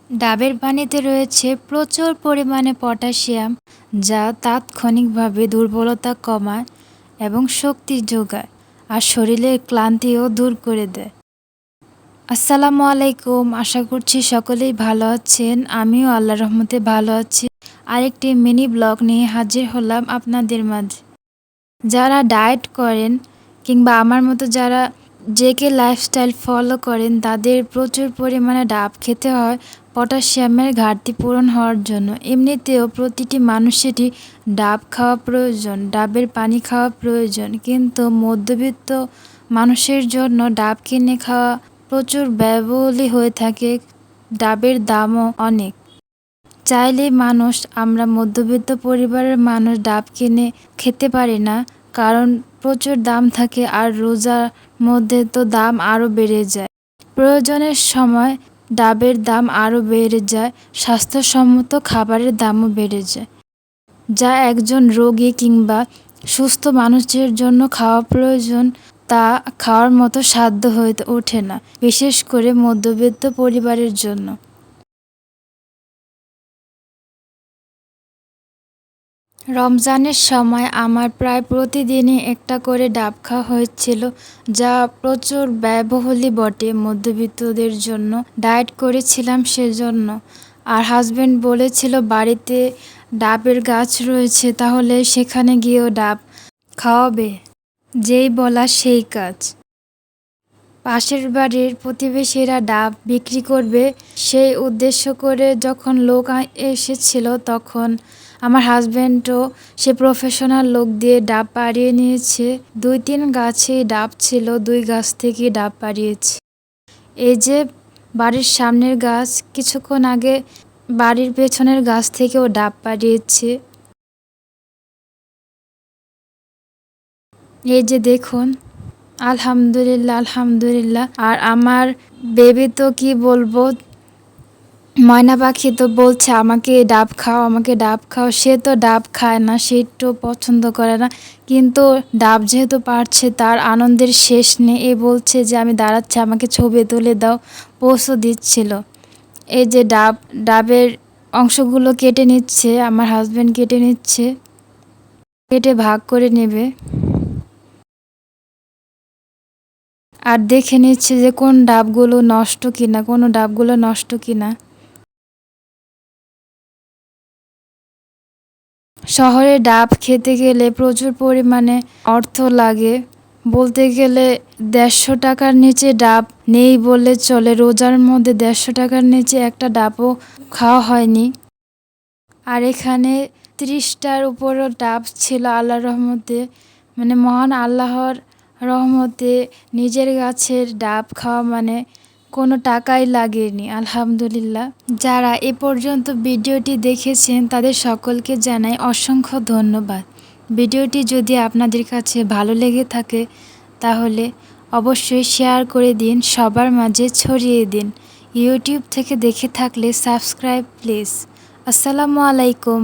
ডাবের পানিতে রয়েছে প্রচুর পরিমাণে পটাশিয়াম, যা তাৎক্ষণিকভাবে দুর্বলতা কমায় এবং শক্তি যোগায় আর শরীরের ক্লান্তিও দূর করে দেয়। আসসালামু আলাইকুম, আশা করছি সকলেই ভালো আছেন। আমিও আল্লাহর রহমতে ভালো আছি। আরেকটি মিনি ব্লগ নিয়ে হাজির হলাম আপনাদের মাঝে। যারা ডায়েট করেন কিংবা আমার মতো যারা জেকে লাইফস্টাইল ফলো করেন, তাদের প্রচুর পরিমাণে ডাব খেতে হয় পটাশিয়ামের ঘাটতি পূরণ হওয়ার জন্য। এমনিতেও প্রতিটি মানুষেরই ডাব খাওয়া প্রয়োজন, ডাবের পানি খাওয়া প্রয়োজন, কিন্তু মধ্যবিত্ত মানুষের জন্য ডাব কিনে খাওয়া প্রচুর ব্যয়বহুলই হয়ে থাকে। ডাবের দামও অনেক। চাইলেই আমরা মধ্যবিত্ত পরিবারের মানুষ ডাব কিনে খেতে পারি না, কারণ প্রচুর দাম থাকে আর রোজার মধ্যে তো দাম আরও বেড়ে যায়। প্রয়োজনের সময় ডাবের দাম আরও বেড়ে যায়, স্বাস্থ্যসম্মত খাবারের দামও বেড়ে যায়, যা একজন রোগী কিংবা সুস্থ মানুষের জন্য খাওয়া প্রয়োজন, তা খাওয়ার মতো সাধ্য হয়ে ওঠে না, বিশেষ করে মধ্যবিত্ত পরিবারের জন্য। রমজানের সময় আমার প্রায় প্রতিদিনই একটা করে ডাব খাওয়া হয়েছিল, যা প্রচুর ব্যয়বহুলই বটে মধ্যবিত্তদের জন্য। ডায়েট করেছিলাম সেজন্য। আর হাজব্যান্ড বলেছিল বাড়িতে ডাবের গাছ রয়েছে, তাহলে সেখানে গিয়েও ডাব খাওয়াবে। যেই বলা সেই কাজ। পাশের বাড়ির প্রতিবেশীরা ডাব বিক্রি করবে সেই উদ্দেশ্য করে যখন লোক এসেছিল, তখন আমার হাজব্যান্ডও সে প্রফেশনাল লোক দিয়ে ডাব পাড়িয়ে নিয়েছে। 2-3 গাছেই ডাব ছিল, 2 গাছ থেকে ডাব পাড়িয়েছে। এই যে বাড়ির সামনের গাছ, কিছুক্ষণ আগে বাড়ির পেছনের গাছ থেকেও ডাব পাড়িয়েছে। এই যে দেখুন, আলহামদুলিল্লাহ আলহামদুলিল্লাহ। আর আমার বেবি তো কি বলবো, ময়না পাখি তো বলছে আমাকে ডাব খাও, আমাকে ডাব খাও। সে তো ডাব খায় না, সে একটু পছন্দ করে না, কিন্তু ডাব যেহেতু পারছে তার আনন্দের শেষ নেই। এ বলছে যে আমি দাঁড়াচ্ছি, আমাকে ছবি তুলে দাও, পোস্টও দিচ্ছিল। এই যে ডাবের অংশগুলো কেটে নিচ্ছে, আমার হাজব্যান্ড কেটে নিচ্ছে, কেটে ভাগ করে নেবে আর দেখে নিচ্ছে যে কোন ডাবগুলো নষ্ট কিনা, কোনো ডাবগুলো নষ্ট কিনা। শহরে ডাব খেতে গেলে প্রচুর পরিমাণে অর্থ লাগে। বলতে গেলে 150 টাকার নিচে ডাব নেই বললে চলে। রোজার মধ্যে 150 টাকার নিচে একটা ডাবও খাওয়া হয়নি। আর এখানে 30টার উপরও ডাব ছিল আল্লাহর রহমতে। মানে মহান আল্লাহর রহমতে নিজের গাছের ডাব খাওয়া মানে কোনো টাকাই লাগেনি, আলহামদুলিল্লাহ। যারা এ পর্যন্ত ভিডিওটি দেখেছেন তাদের সকলকে জানাই অসংখ্য ধন্যবাদ। ভিডিওটি যদি আপনাদের কাছে ভালো লেগে থাকে তাহলে অবশ্যই শেয়ার করে দিন, সবার মাঝে ছড়িয়ে দিন। ইউটিউব থেকে দেখে থাকলে সাবস্ক্রাইব প্লিজ। আসসালামু আলাইকুম।